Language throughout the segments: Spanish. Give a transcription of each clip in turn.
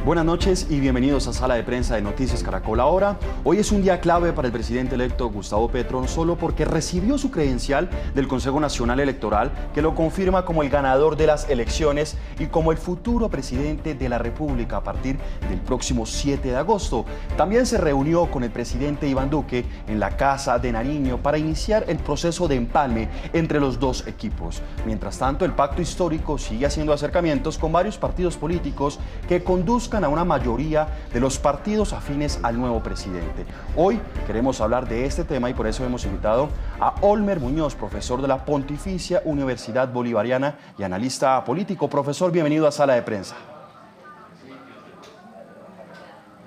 Buenas noches y bienvenidos a Sala de Prensa de Noticias Caracol Ahora. Hoy es un día clave para el presidente electo Gustavo Petro, no solo porque recibió su credencial del Consejo Nacional Electoral, que lo confirma como el ganador de las elecciones y como el futuro presidente de la República a partir del próximo 7 de agosto. También se reunió con el presidente Iván Duque en la Casa de Nariño para iniciar el proceso de empalme entre los dos equipos. Mientras tanto, el pacto histórico sigue haciendo acercamientos con varios partidos políticos que conduzcan a una mayoría de los partidos afines al nuevo presidente. Hoy queremos hablar de este tema y por eso hemos invitado a Olmer Muñoz, profesor de la Pontificia Universidad Bolivariana y analista político. Profesor, bienvenido a Sala de Prensa.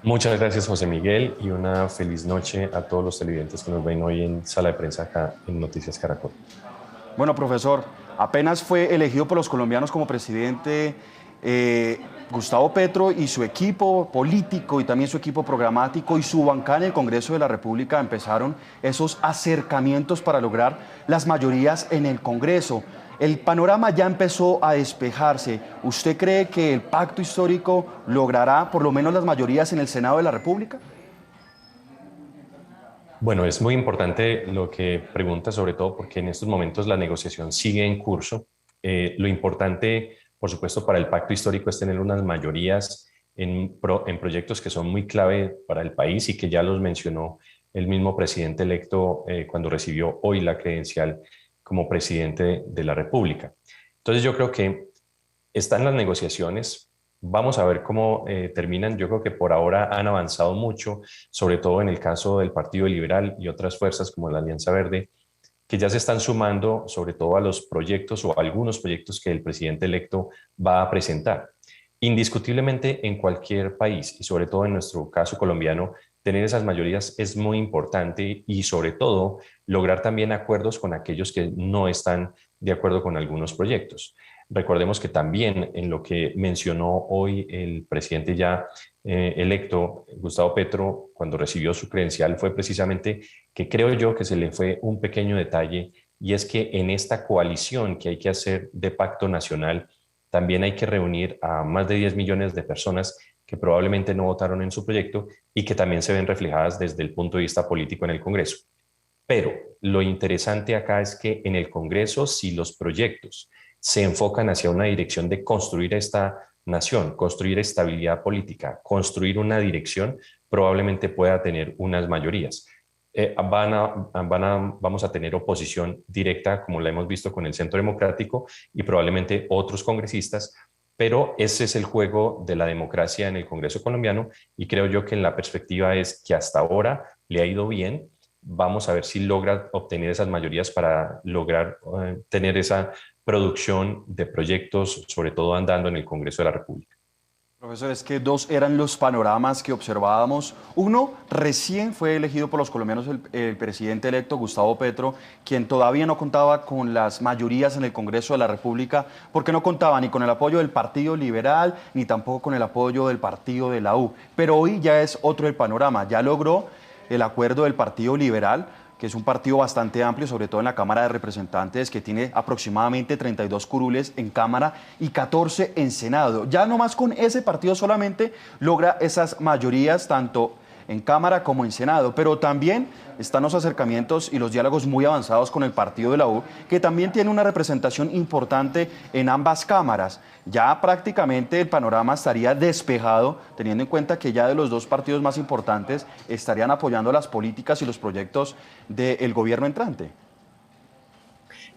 Muchas gracias, José Miguel, y una feliz noche a todos los televidentes que nos ven hoy en Sala de Prensa acá en Noticias Caracol. Bueno, profesor, apenas fue elegido por los colombianos como presidente Gustavo Petro y su equipo político y también su equipo programático y su bancada en el Congreso de la República empezaron esos acercamientos para lograr las mayorías en el Congreso. El panorama ya empezó a despejarse. ¿Usted cree que el pacto histórico logrará por lo menos las mayorías en el Senado de la República? Bueno, es muy importante lo que pregunta, sobre todo porque en estos momentos la negociación sigue en curso. Lo importante, por supuesto, para el pacto histórico es tener unas mayorías en proyectos que son muy clave para el país y que ya los mencionó el mismo presidente electo cuando recibió hoy la credencial como presidente de la República. Entonces yo creo que están las negociaciones. Vamos a ver cómo terminan. Yo creo que por ahora han avanzado mucho, sobre todo en el caso del Partido Liberal y otras fuerzas como la Alianza Verde, que ya se están sumando sobre todo a los proyectos o a algunos proyectos que el presidente electo va a presentar. Indiscutiblemente en cualquier país y sobre todo en nuestro caso colombiano, tener esas mayorías es muy importante y sobre todo lograr también acuerdos con aquellos que no están de acuerdo con algunos proyectos. Recordemos que también en lo que mencionó hoy el presidente ya electo, Gustavo Petro, cuando recibió su credencial, fue precisamente que creo yo que se le fue un pequeño detalle, y es que en esta coalición que hay que hacer de pacto nacional, también hay que reunir a más de 10 millones de personas que probablemente no votaron en su proyecto y que también se ven reflejadas desde el punto de vista político en el Congreso. Pero lo interesante acá es que en el Congreso, si los proyectos se enfocan hacia una dirección de construir esta nación, construir estabilidad política, construir una dirección, probablemente pueda tener unas mayorías. Vamos a tener oposición directa, como la hemos visto con el Centro Democrático y probablemente otros congresistas, pero ese es el juego de la democracia en el Congreso colombiano y creo yo que en la perspectiva es que hasta ahora le ha ido bien. Vamos a ver si logra obtener esas mayorías para lograr tener esa producción de proyectos, sobre todo andando en el Congreso de la República. Profesor, es que dos eran los panoramas que observábamos. Uno, recién fue elegido por los colombianos el presidente electo Gustavo Petro, quien todavía no contaba con las mayorías en el Congreso de la República, porque no contaba ni con el apoyo del Partido Liberal, ni tampoco con el apoyo del Partido de la U. Pero hoy ya es otro el panorama, ya logró el acuerdo del Partido Liberal, que es un partido bastante amplio, sobre todo en la Cámara de Representantes, que tiene aproximadamente 32 curules en Cámara y 14 en Senado. Ya nomás con ese partido solamente logra esas mayorías tanto en Cámara como en Senado, pero también están los acercamientos y los diálogos muy avanzados con el partido de la U, que también tiene una representación importante en ambas cámaras. Ya prácticamente el panorama estaría despejado, teniendo en cuenta que ya de los dos partidos más importantes estarían apoyando las políticas y los proyectos del gobierno entrante.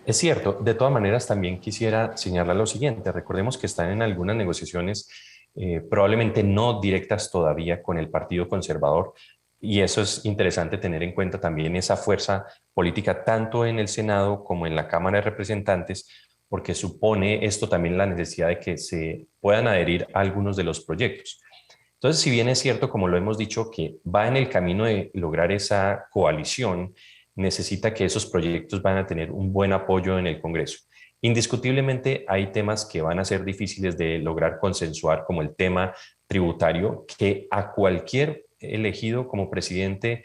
Es cierto, de todas maneras también quisiera señalar lo siguiente, recordemos que están en algunas negociaciones probablemente no directas todavía con el Partido Conservador, y eso es interesante tener en cuenta también esa fuerza política tanto en el Senado como en la Cámara de Representantes, porque supone esto también la necesidad de que se puedan adherir a algunos de los proyectos. Entonces, si bien es cierto, como lo hemos dicho, que va en el camino de lograr esa coalición, necesita que esos proyectos van a tener un buen apoyo en el Congreso. Indiscutiblemente hay temas que van a ser difíciles de lograr consensuar, como el tema tributario, que a cualquier elegido como presidente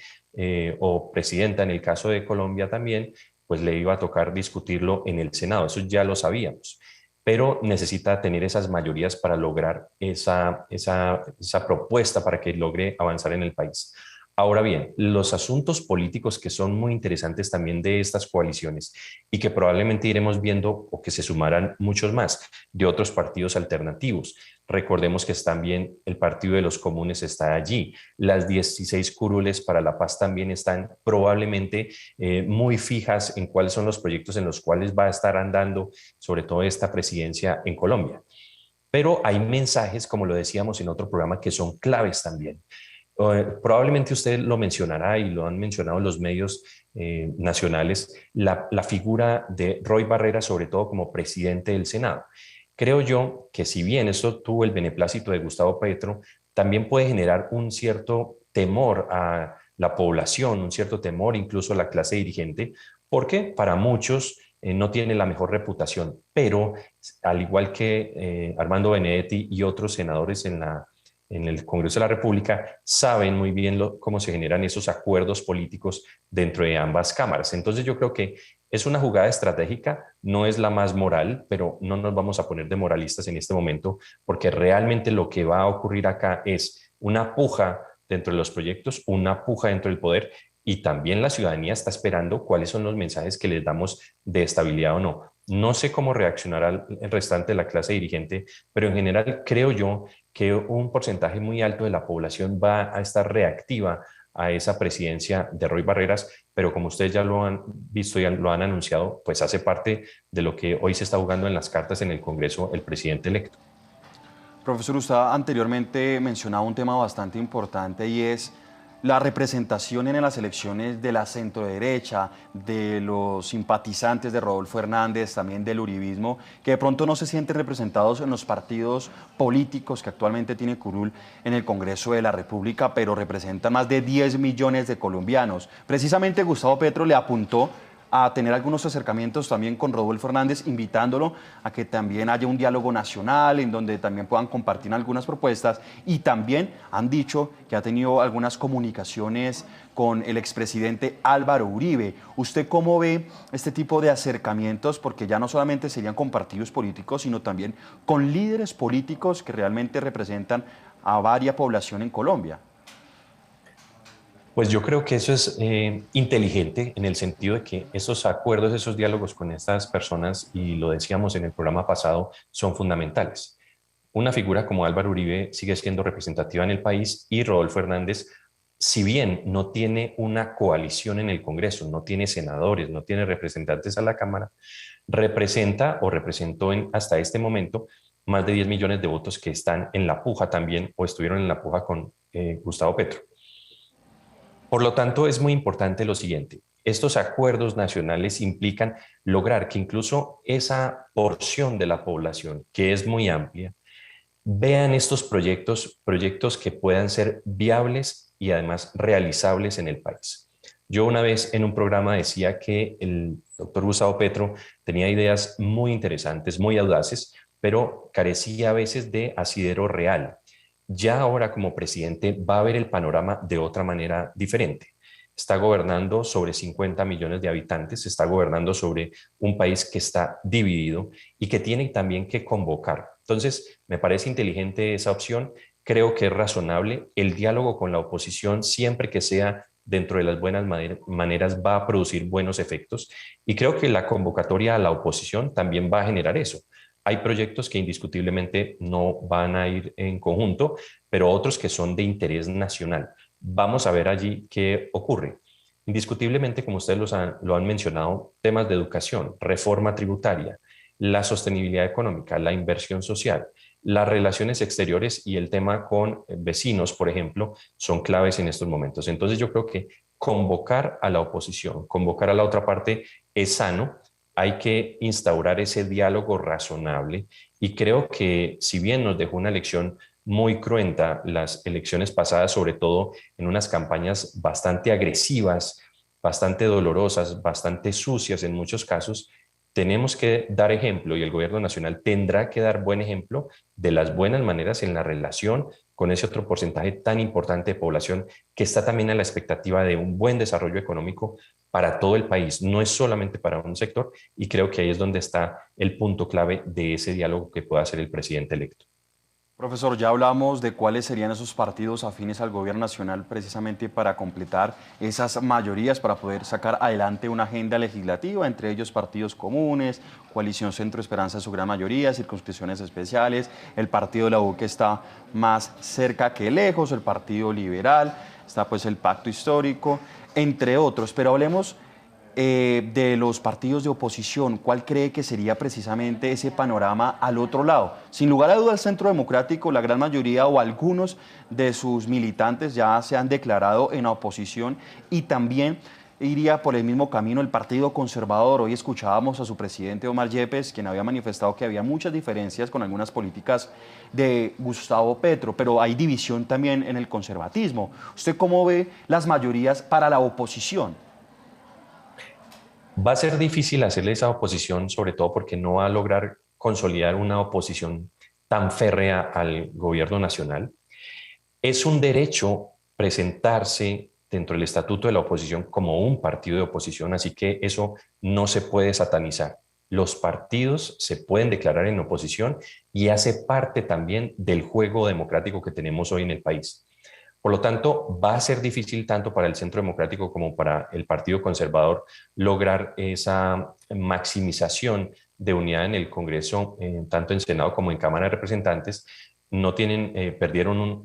o presidenta, en el caso de Colombia también, pues le iba a tocar discutirlo en el Senado, eso ya lo sabíamos. pero necesita tener esas mayorías para lograr esa propuesta para que logre avanzar en el país. Ahora bien, los asuntos políticos que son muy interesantes también de estas coaliciones y que probablemente iremos viendo o que se sumarán muchos más de otros partidos alternativos. Recordemos que también el Partido de los Comunes está allí. Las 16 curules para la paz también están probablemente muy fijas en cuáles son los proyectos en los cuales va a estar andando, sobre todo esta presidencia en Colombia. Pero hay mensajes, como lo decíamos en otro programa, que son claves también. Probablemente usted lo mencionará y lo han mencionado los medios nacionales, la figura de Roy Barrera, sobre todo como presidente del Senado. Creo yo que si bien eso tuvo el beneplácito de Gustavo Petro, también puede generar un cierto temor a la población, un cierto temor incluso a la clase dirigente, porque para muchos no tiene la mejor reputación, pero al igual que Armando Benedetti y otros senadores en el Congreso de la República, saben muy bien cómo se generan esos acuerdos políticos dentro de ambas cámaras. Entonces yo creo que es una jugada estratégica, no es la más moral, pero no nos vamos a poner de moralistas en este momento, porque realmente lo que va a ocurrir acá es una puja dentro de los proyectos, una puja dentro del poder, y también la ciudadanía está esperando cuáles son los mensajes que les damos de estabilidad o no. No sé cómo reaccionará el restante de la clase dirigente, pero en general creo yo que un porcentaje muy alto de la población va a estar reactiva a esa presidencia de Roy Barreras, pero como ustedes ya lo han visto y lo han anunciado, pues hace parte de lo que hoy se está jugando en las cartas en el Congreso el presidente electo. Profesor, usted anteriormente mencionaba un tema bastante importante y es la representación en las elecciones de la centroderecha, de los simpatizantes de Rodolfo Hernández, también del uribismo, que de pronto no se sienten representados en los partidos políticos que actualmente tiene Curul en el Congreso de la República, pero representan más de 10 millones de colombianos. Precisamente Gustavo Petro le apuntó a tener algunos acercamientos también con Rodolfo Hernández, invitándolo a que también haya un diálogo nacional en donde también puedan compartir algunas propuestas, y también han dicho que ha tenido algunas comunicaciones con el expresidente Álvaro Uribe. ¿Usted cómo ve este tipo de acercamientos? Porque ya no solamente serían con partidos políticos, sino también con líderes políticos que realmente representan a varia población en Colombia. Pues yo creo que eso es inteligente en el sentido de que esos acuerdos, esos diálogos con estas personas, y lo decíamos en el programa pasado, son fundamentales. Una figura como Álvaro Uribe sigue siendo representativa en el país y Rodolfo Hernández, si bien no tiene una coalición en el Congreso, no tiene senadores, no tiene representantes a la Cámara, representa o representó hasta este momento más de 10 millones de votos que están en la puja también o estuvieron en la puja con Gustavo Petro. Por lo tanto, es muy importante lo siguiente. Estos acuerdos nacionales implican lograr que incluso esa porción de la población, que es muy amplia, vean estos proyectos que puedan ser viables y además realizables en el país. Yo una vez en un programa decía que el doctor Gustavo Petro tenía ideas muy interesantes, muy audaces, pero carecía a veces de asidero real. Ya ahora como presidente va a ver el panorama de otra manera diferente. Está gobernando sobre 50 millones de habitantes, está gobernando sobre un país que está dividido y que tiene también que convocar. Entonces, me parece inteligente esa opción. Creo que es razonable. El diálogo con la oposición, siempre que sea dentro de las buenas maneras, va a producir buenos efectos. Y creo que la convocatoria a la oposición también va a generar eso. Hay proyectos que indiscutiblemente no van a ir en conjunto, pero otros que son de interés nacional. Vamos a ver allí qué ocurre. Indiscutiblemente, como ustedes lo han mencionado, temas de educación, reforma tributaria, la sostenibilidad económica, la inversión social, las relaciones exteriores y el tema con vecinos, por ejemplo, son claves en estos momentos. Entonces yo creo que convocar a la oposición, convocar a la otra parte es sano. Hay que instaurar ese diálogo razonable y creo que si bien nos dejó una lección muy cruenta las elecciones pasadas, sobre todo en unas campañas bastante agresivas, bastante dolorosas, bastante sucias en muchos casos, tenemos que dar ejemplo y el gobierno nacional tendrá que dar buen ejemplo de las buenas maneras en la relación con ese otro porcentaje tan importante de población que está también a la expectativa de un buen desarrollo económico para todo el país, no es solamente para un sector, y creo que ahí es donde está el punto clave de ese diálogo que pueda hacer el presidente electo. Profesor, ya hablamos de cuáles serían esos partidos afines al gobierno nacional precisamente para completar esas mayorías para poder sacar adelante una agenda legislativa, entre ellos partidos comunes, Coalición Centro Esperanza en su gran mayoría, circunscripciones especiales, el partido de la U que está más cerca que lejos, el Partido Liberal, está pues el Pacto Histórico, entre otros. Pero hablemos de los partidos de oposición, ¿cuál cree que sería precisamente ese panorama al otro lado? Sin lugar a dudas, el Centro Democrático, la gran mayoría o algunos de sus militantes ya se han declarado en oposición y también iría por el mismo camino el Partido Conservador. Hoy escuchábamos a su presidente Omar Yepes, quien había manifestado que había muchas diferencias con algunas políticas de Gustavo Petro, pero hay división también en el conservatismo. ¿Usted cómo ve las mayorías para la oposición? Va a ser difícil hacerle esa oposición, sobre todo porque no va a lograr consolidar una oposición tan férrea al gobierno nacional. Es un derecho presentarse dentro del estatuto de la oposición como un partido de oposición, así que eso no se puede satanizar. Los partidos se pueden declarar en oposición y hace parte también del juego democrático que tenemos hoy en el país. Por lo tanto, va a ser difícil tanto para el Centro Democrático como para el Partido Conservador lograr esa maximización de unidad en el Congreso, tanto en Senado como en Cámara de Representantes. No tienen, perdieron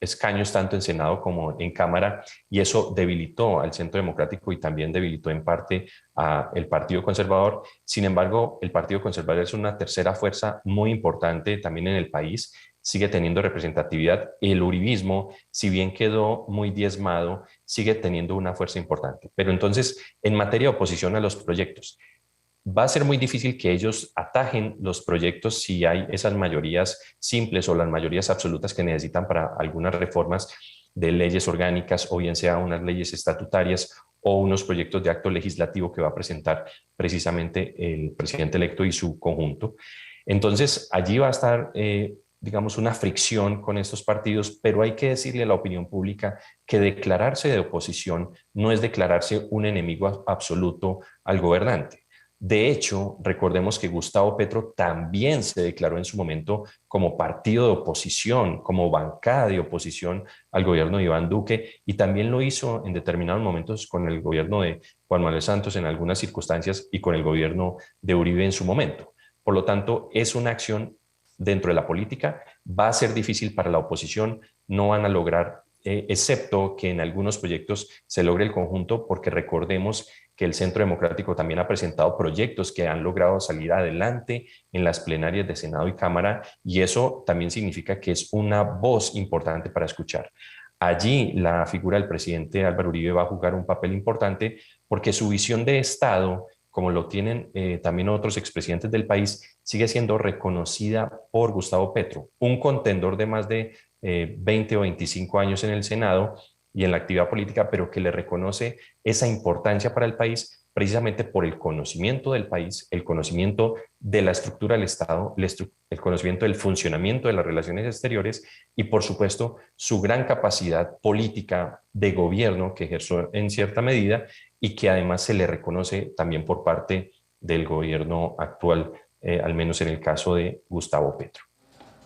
escaños tanto en Senado como en Cámara, y eso debilitó al Centro Democrático y también debilitó en parte al Partido Conservador. Sin embargo, el Partido Conservador es una tercera fuerza muy importante también en el país, sigue teniendo representatividad. El uribismo, si bien quedó muy diezmado, sigue teniendo una fuerza importante. Pero entonces, en materia de oposición a los proyectos, va a ser muy difícil que ellos atajen los proyectos si hay esas mayorías simples o las mayorías absolutas que necesitan para algunas reformas de leyes orgánicas, o bien sea unas leyes estatutarias o unos proyectos de acto legislativo que va a presentar precisamente el presidente electo y su conjunto. Entonces, allí va a estar digamos, una fricción con estos partidos, pero hay que decirle a la opinión pública que declararse de oposición no es declararse un enemigo absoluto al gobernante. De hecho, recordemos que Gustavo Petro también se declaró en su momento como partido de oposición, como bancada de oposición al gobierno de Iván Duque, y también lo hizo en determinados momentos con el gobierno de Juan Manuel Santos en algunas circunstancias y con el gobierno de Uribe en su momento. Por lo tanto, es una acción dentro de la política. Va a ser difícil para la oposición, no van a lograr, excepto que en algunos proyectos se logre el conjunto, porque recordemos que el Centro Democrático también ha presentado proyectos que han logrado salir adelante en las plenarias de Senado y Cámara, y eso también significa que es una voz importante para escuchar. Allí la figura del presidente Álvaro Uribe va a jugar un papel importante, porque su visión de Estado, como lo tienen también otros expresidentes del país, sigue siendo reconocida por Gustavo Petro, un contendor de más de 20 o 25 años en el Senado y en la actividad política, pero que le reconoce esa importancia para el país precisamente por el conocimiento del país, el conocimiento de la estructura del Estado, el conocimiento del funcionamiento de las relaciones exteriores y, por supuesto, su gran capacidad política de gobierno que ejerció en cierta medida y que además se le reconoce también por parte del gobierno actual, al menos en el caso de Gustavo Petro.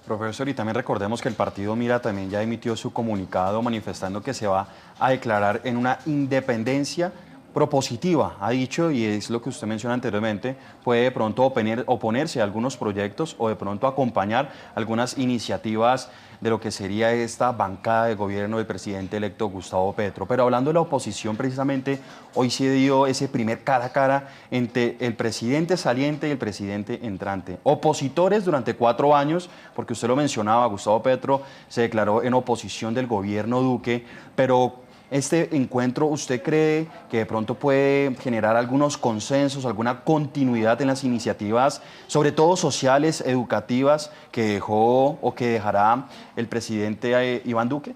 Profesor, y también recordemos que el partido Mira también ya emitió su comunicado manifestando que se va a declarar en una independencia propositiva, ha dicho, y es lo que usted menciona anteriormente, puede de pronto oponerse a algunos proyectos o de pronto acompañar algunas iniciativas de lo que sería esta bancada de gobierno del presidente electo Gustavo Petro. Pero hablando de la oposición, precisamente hoy se dio ese primer cara a cara entre el presidente saliente y el presidente entrante. Opositores durante 4 años, porque usted lo mencionaba, Gustavo Petro se declaró en oposición del gobierno Duque, pero este encuentro, ¿usted cree que de pronto puede generar algunos consensos, alguna continuidad en las iniciativas, sobre todo sociales, educativas, que dejó o que dejará el presidente Iván Duque?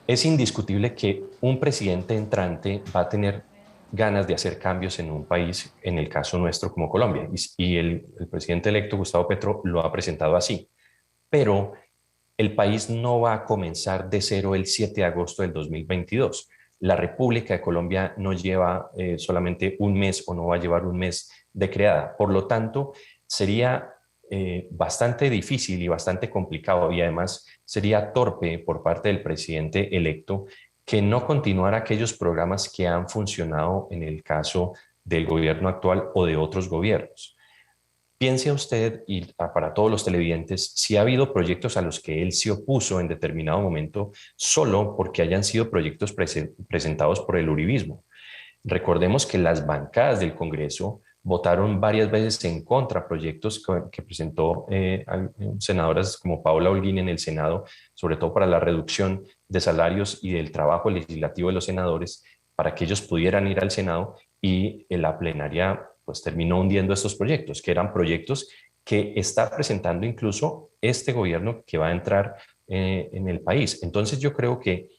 Es indiscutible que un presidente entrante va a tener ganas de hacer cambios en un país, en el caso nuestro como Colombia, y el presidente electo Gustavo Petro lo ha presentado así. Pero el país no va a comenzar de cero el 7 de agosto del 2022. La República de Colombia no lleva solamente un mes o no va a llevar un mes de creada. Por lo tanto, sería bastante difícil y bastante complicado, y además sería torpe por parte del presidente electo que no continuara aquellos programas que han funcionado en el caso del gobierno actual o de otros gobiernos. Piense usted, y para todos los televidentes, si ha habido proyectos a los que él se opuso en determinado momento solo porque hayan sido proyectos presentados por el uribismo. Recordemos que las bancadas del Congreso votaron varias veces en contra de proyectos que presentó senadoras como Paola Holguín en el Senado, sobre todo para la reducción de salarios y del trabajo legislativo de los senadores, para que ellos pudieran ir al Senado, y en la plenaria pues terminó hundiendo estos proyectos, que eran proyectos que está presentando incluso este gobierno que va a entrar en el país. Entonces yo creo que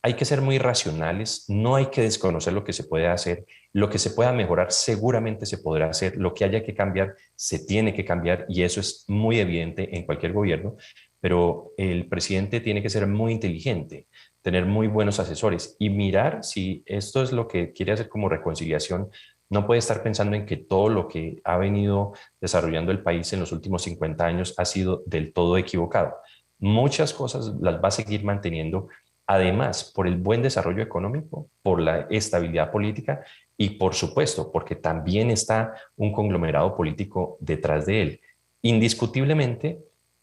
hay que ser muy racionales, no hay que desconocer lo que se puede hacer, lo que se pueda mejorar seguramente se podrá hacer, lo que haya que cambiar se tiene que cambiar, y eso es muy evidente en cualquier gobierno, pero el presidente tiene que ser muy inteligente, tener muy buenos asesores y mirar si esto es lo que quiere hacer como reconciliación. No puede estar pensando en que todo lo que ha venido desarrollando el país en los últimos 50 años ha sido del todo equivocado. Muchas cosas las va a seguir manteniendo. Además, por el buen desarrollo económico, por la estabilidad política y, por supuesto, porque también está un conglomerado político detrás de él. Indiscutiblemente,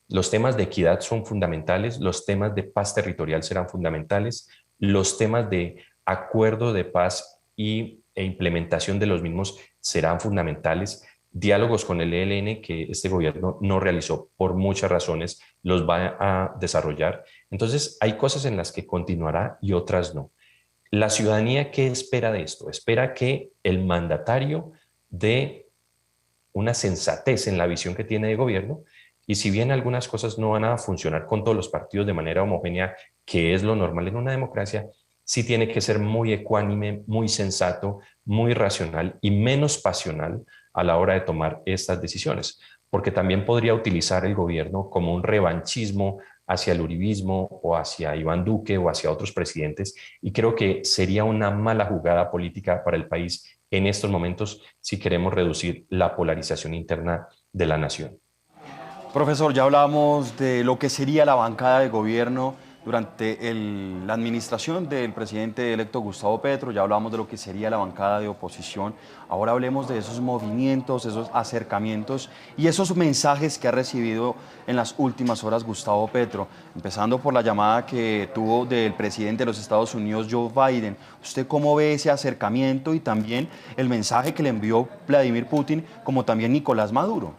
los temas de equidad son fundamentales, los temas de paz territorial serán fundamentales, los temas de acuerdo de paz e implementación de los mismos serán fundamentales. Diálogos con el ELN, que este gobierno no realizó por muchas razones, los va a desarrollar. Entonces, hay cosas en las que continuará y otras no. La ciudadanía, ¿qué espera de esto? Espera que el mandatario dé una sensatez en la visión que tiene de gobierno, y si bien algunas cosas no van a funcionar con todos los partidos de manera homogénea, que es lo normal en una democracia, sí tiene que ser muy ecuánime, muy sensato, muy racional y menos pasional a la hora de tomar estas decisiones, porque también podría utilizar el gobierno como un revanchismo hacia el uribismo o hacia Iván Duque o hacia otros presidentes, y creo que sería una mala jugada política para el país en estos momentos si queremos reducir la polarización interna de la nación. Profesor, ya hablamos de lo que sería la bancada de gobierno durante la administración del presidente electo Gustavo Petro, ya hablamos de lo que sería la bancada de oposición. Ahora hablemos de esos movimientos, esos acercamientos y esos mensajes que ha recibido en las últimas horas Gustavo Petro, empezando por la llamada que tuvo del presidente de los Estados Unidos, Joe Biden. ¿Usted cómo ve ese acercamiento y también el mensaje que le envió Vladimir Putin, como también Nicolás Maduro?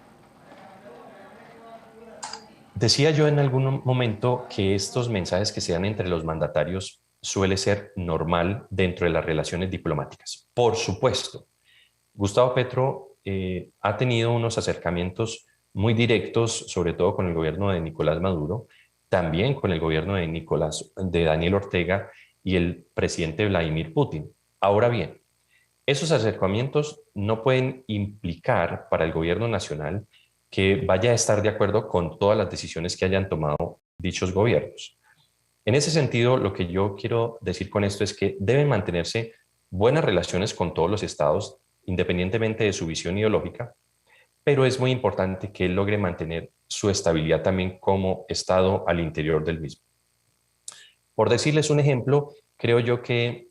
Decía yo en algún momento que estos mensajes que se dan entre los mandatarios suele ser normal dentro de las relaciones diplomáticas. Por supuesto, Gustavo Petro ha tenido unos acercamientos muy directos, sobre todo con el gobierno de Nicolás Maduro, también con el gobierno de Daniel Ortega y el presidente Vladimir Putin. Ahora bien, esos acercamientos no pueden implicar para el gobierno nacional que vaya a estar de acuerdo con todas las decisiones que hayan tomado dichos gobiernos. En ese sentido, lo que yo quiero decir con esto es que deben mantenerse buenas relaciones con todos los estados, independientemente de su visión ideológica, pero es muy importante que él logre mantener su estabilidad también como estado al interior del mismo. Por decirles un ejemplo, creo yo que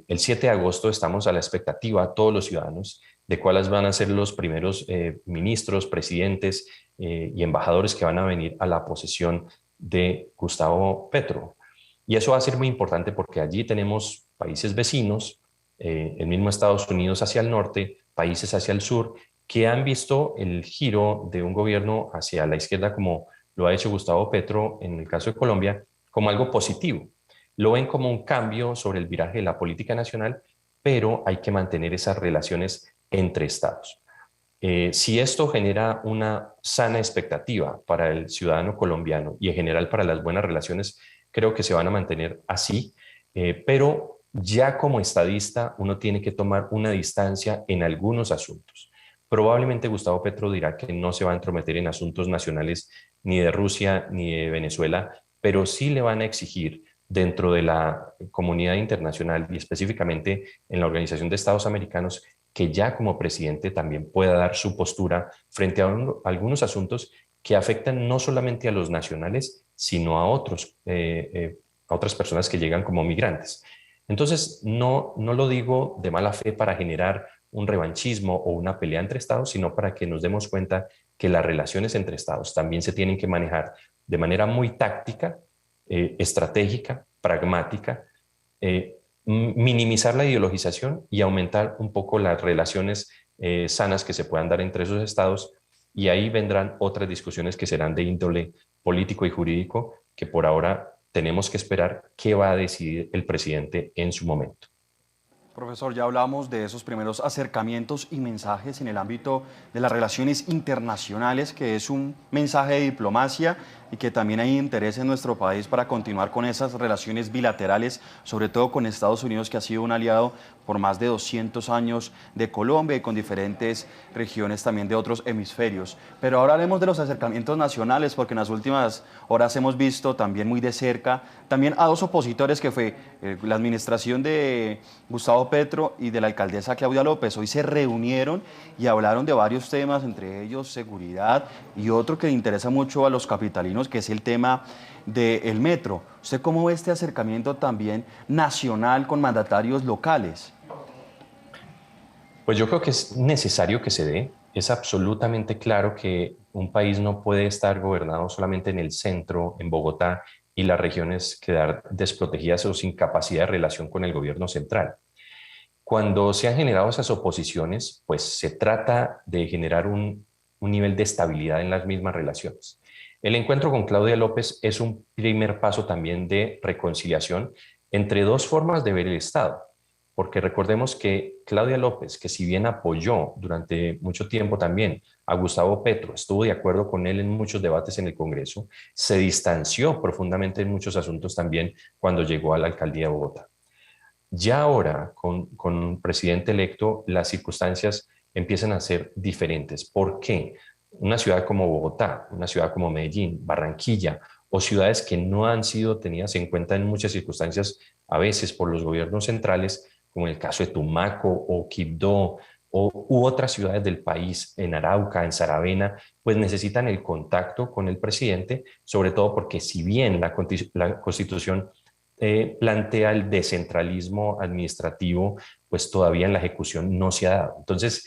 el 7 de agosto estamos a la expectativa, todos los ciudadanos, de cuáles van a ser los primeros ministros, presidentes y embajadores que van a venir a la posesión de Gustavo Petro. Y eso va a ser muy importante porque allí tenemos países vecinos, el mismo Estados Unidos hacia el norte, países hacia el sur, que han visto el giro de un gobierno hacia la izquierda, como lo ha hecho Gustavo Petro en el caso de Colombia, como algo positivo. Lo ven como un cambio sobre el viraje de la política nacional, pero hay que mantener esas relaciones entre estados. Si esto genera una sana expectativa para el ciudadano colombiano y en general para las buenas relaciones, creo que se van a mantener así, pero ya como estadista uno tiene que tomar una distancia en algunos asuntos. Probablemente Gustavo Petro dirá que no se va a entrometer en asuntos nacionales ni de Rusia ni de Venezuela, pero sí le van a exigir dentro de la comunidad internacional y específicamente en la Organización de Estados Americanos, que ya como presidente también pueda dar su postura frente a algunos asuntos que afectan no solamente a los nacionales, sino a a otras personas que llegan como migrantes. Entonces, no lo digo de mala fe para generar un revanchismo o una pelea entre estados, sino para que nos demos cuenta que las relaciones entre estados también se tienen que manejar de manera muy táctica, estratégica, pragmática, minimizar la ideologización y aumentar un poco las relaciones sanas que se puedan dar entre esos estados, y ahí vendrán otras discusiones que serán de índole político y jurídico, que por ahora tenemos que esperar qué va a decidir el presidente en su momento. Profesor, ya hablamos de esos primeros acercamientos y mensajes en el ámbito de las relaciones internacionales, que es un mensaje de diplomacia y que también hay interés en nuestro país para continuar con esas relaciones bilaterales, sobre todo con Estados Unidos, que ha sido un aliado por más de 200 años de Colombia y con diferentes regiones también de otros hemisferios. Pero ahora hablemos de los acercamientos nacionales, porque en las últimas horas hemos visto también muy de cerca también a dos opositores, que fue la administración de Gustavo Petro y de la alcaldesa Claudia López. Hoy se reunieron y hablaron de varios temas, entre ellos seguridad y otro que le interesa mucho a los capitalinos, que es el tema del metro. ¿Usted cómo ve este acercamiento también nacional con mandatarios locales? Pues yo creo que es necesario que se dé. Es absolutamente claro que un país no puede estar gobernado solamente en el centro, en Bogotá, y las regiones quedar desprotegidas o sin capacidad de relación con el gobierno central. Cuando se han generado esas oposiciones, pues se trata de generar un nivel de estabilidad en las mismas relaciones. El encuentro con Claudia López es un primer paso también de reconciliación entre dos formas de ver el Estado, porque recordemos que Claudia López, que si bien apoyó durante mucho tiempo también a Gustavo Petro, estuvo de acuerdo con él en muchos debates en el Congreso, se distanció profundamente en muchos asuntos también cuando llegó a la alcaldía de Bogotá. Ya ahora, con un presidente electo, las circunstancias empiezan a ser diferentes. ¿Por qué? Una ciudad como Bogotá, una ciudad como Medellín, Barranquilla, o ciudades que no han sido tenidas en cuenta en muchas circunstancias, a veces por los gobiernos centrales, como en el caso de Tumaco o Quibdó, u otras ciudades del país, en Arauca, en Saravena, pues necesitan el contacto con el presidente, sobre todo porque si bien la Constitución plantea el descentralismo administrativo, pues todavía en la ejecución no se ha dado. Entonces,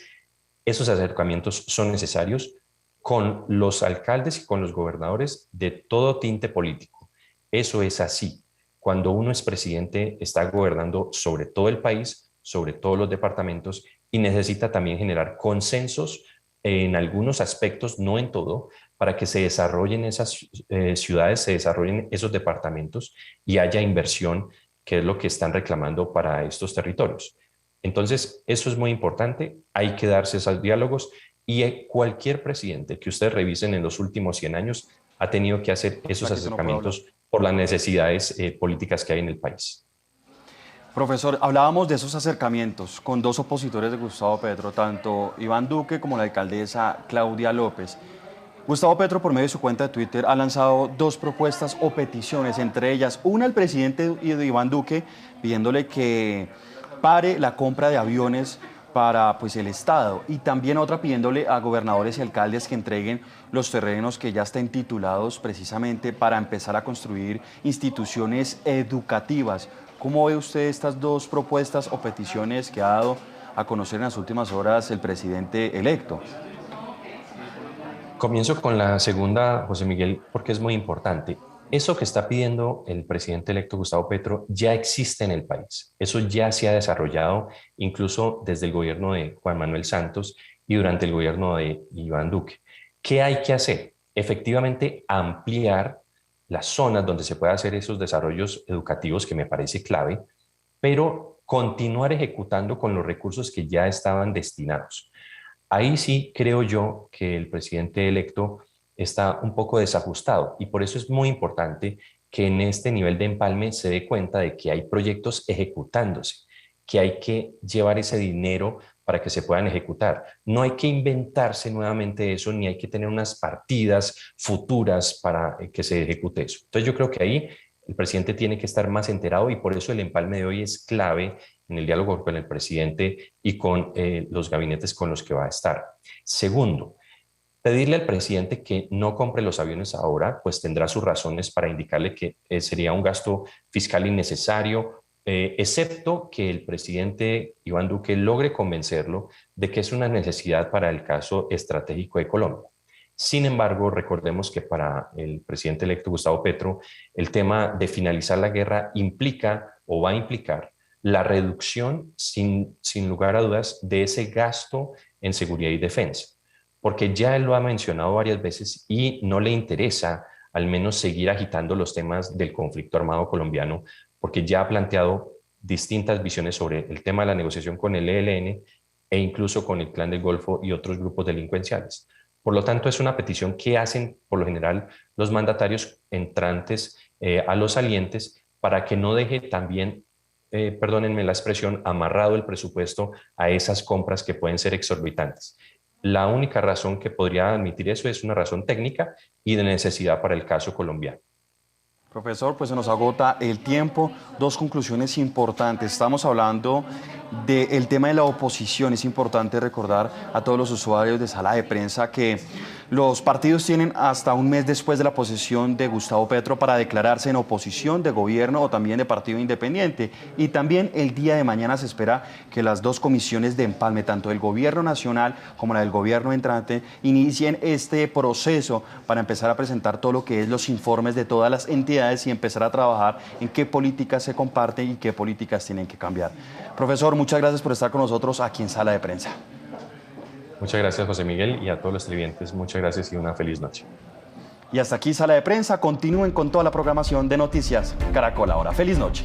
esos acercamientos son necesarios con los alcaldes y con los gobernadores de todo tinte político. Eso es así. Cuando uno es presidente, está gobernando sobre todo el país, sobre todos los departamentos, y necesita también generar consensos en algunos aspectos, no en todo, para que se desarrollen esas ciudades, se desarrollen esos departamentos y haya inversión, que es lo que están reclamando para estos territorios. Entonces, eso es muy importante, hay que darse esos diálogos, y cualquier presidente que ustedes revisen en los últimos 100 años ha tenido que hacer esos acercamientos por las necesidades políticas que hay en el país. Profesor, hablábamos de esos acercamientos con dos opositores de Gustavo Petro, tanto Iván Duque como la alcaldesa Claudia López. Gustavo Petro, por medio de su cuenta de Twitter, ha lanzado dos propuestas o peticiones, entre ellas una al presidente Iván Duque pidiéndole que pare la compra de aviones para pues, el Estado, y también otra pidiéndole a gobernadores y alcaldes que entreguen los terrenos que ya estén titulados precisamente para empezar a construir instituciones educativas. ¿Cómo ve usted estas dos propuestas o peticiones que ha dado a conocer en las últimas horas el presidente electo? Comienzo con la segunda, José Miguel, porque es muy importante. Eso que está pidiendo el presidente electo Gustavo Petro ya existe en el país. Eso ya se ha desarrollado incluso desde el gobierno de Juan Manuel Santos y durante el gobierno de Iván Duque. ¿Qué hay que hacer? Efectivamente, ampliar las zonas donde se puede hacer esos desarrollos educativos, que me parece clave, pero continuar ejecutando con los recursos que ya estaban destinados. Ahí sí creo yo que el presidente electo está un poco desajustado, y por eso es muy importante que en este nivel de empalme se dé cuenta de que hay proyectos ejecutándose, que hay que llevar ese dinero para que se puedan ejecutar. No hay que inventarse nuevamente eso, ni hay que tener unas partidas futuras para que se ejecute eso. Entonces yo creo que ahí El presidente tiene que estar más enterado y por eso el empalme de hoy es clave en el diálogo con el presidente y con los gabinetes con los que va a estar. Segundo, pedirle al presidente que no compre los aviones ahora, pues tendrá sus razones para indicarle que sería un gasto fiscal innecesario, excepto que el presidente Iván Duque logre convencerlo de que es una necesidad para el caso estratégico de Colombia. Sin embargo, recordemos que para el presidente electo Gustavo Petro, el tema de finalizar la guerra implica o va a implicar la reducción, sin lugar a dudas, de ese gasto en seguridad y defensa, porque ya él lo ha mencionado varias veces y no le interesa al menos seguir agitando los temas del conflicto armado colombiano, porque ya ha planteado distintas visiones sobre el tema de la negociación con el ELN e incluso con el Clan del Golfo y otros grupos delincuenciales. Por lo tanto, es una petición que hacen por lo general los mandatarios entrantes a los salientes para que no deje también, perdónenme la expresión, amarrado el presupuesto a esas compras que pueden ser exorbitantes. La única razón que podría admitir eso es una razón técnica y de necesidad para el caso colombiano. Profesor, pues se nos agota el tiempo. Dos conclusiones importantes. Estamos hablando del tema de la oposición. Es importante recordar a todos los usuarios de sala de prensa que los partidos tienen hasta un mes después de la posesión de Gustavo Petro para declararse en oposición de gobierno o también de partido independiente. Y también el día de mañana se espera que las dos comisiones de empalme, tanto del gobierno nacional como la del gobierno entrante, inicien este proceso para empezar a presentar todo lo que es los informes de todas las entidades y empezar a trabajar en qué políticas se comparten y qué políticas tienen que cambiar. Profesor, muchas gracias por estar con nosotros aquí en Sala de Prensa. Muchas gracias, José Miguel, y a todos los televidentes, muchas gracias y una feliz noche. Y hasta aquí Sala de Prensa. Continúen con toda la programación de Noticias Caracol Ahora. Feliz noche.